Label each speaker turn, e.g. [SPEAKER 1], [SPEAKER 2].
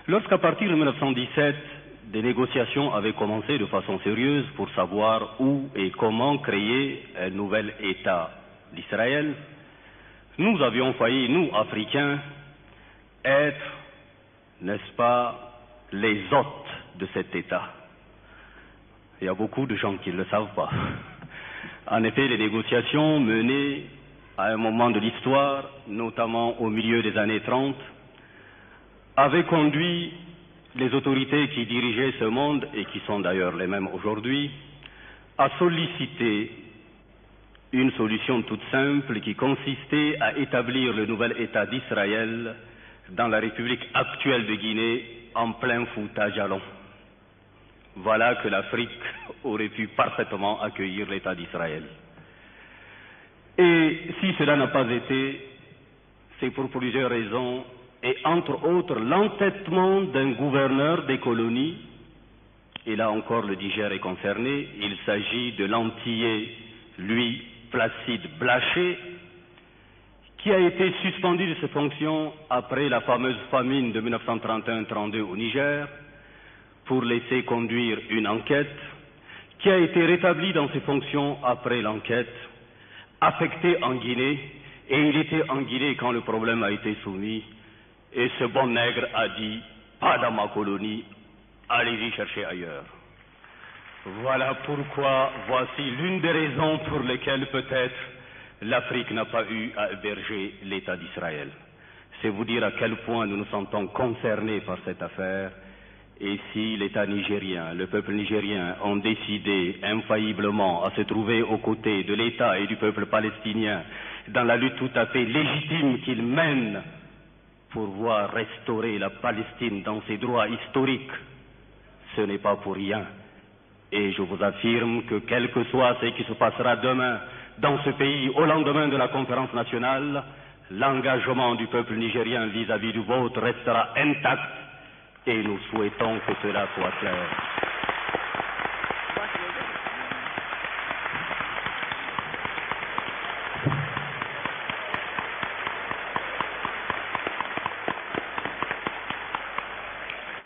[SPEAKER 1] Lorsqu'à partir de 1917, des négociations avaient commencé de façon sérieuse pour savoir où et comment créer un nouvel État d'Israël, nous avions failli, nous, Africains, être, n'est-ce pas, les hôtes de cet État. Il y a beaucoup de gens qui ne le savent pas. En effet, les négociations menées à un moment de l'histoire, notamment au milieu des années 30, avaient conduit les autorités qui dirigeaient ce monde, et qui sont d'ailleurs les mêmes aujourd'hui, à solliciter une solution toute simple qui consistait à établir le nouvel État d'Israël dans la République actuelle de Guinée en plein Fouta Djallon. Voilà que l'Afrique aurait pu parfaitement accueillir l'État d'Israël. Et si cela n'a pas été, c'est pour plusieurs raisons, et entre autres l'entêtement d'un gouverneur des colonies, et là encore le Niger est concerné, il s'agit de l'Antillais, lui, Placide Blaché, qui a été suspendu de ses fonctions après la fameuse famine de 1931-32 au Niger, pour laisser conduire une enquête, qui a été rétabli dans ses fonctions après l'enquête, affecté en Guinée, et il était en Guinée quand le problème a été soumis, et ce bon nègre a dit « pas dans ma colonie, allez-y chercher ailleurs ». Voilà pourquoi, voici l'une des raisons pour lesquelles peut-être l'Afrique n'a pas eu à héberger l'État d'Israël. C'est vous dire à quel point nous nous sentons concernés par cette affaire. Et si l'État nigérien, le peuple nigérien ont décidé infailliblement à se trouver aux côtés de l'État et du peuple palestinien dans la lutte tout à fait légitime qu'ils mènent pour voir restaurer la Palestine dans ses droits historiques, ce n'est pas pour rien. Et je vous affirme que quel que soit ce qui se passera demain dans ce pays au lendemain de la conférence nationale, l'engagement du peuple nigérien vis-à-vis du vôtre restera intact. Et nous souhaitons que cela soit clair.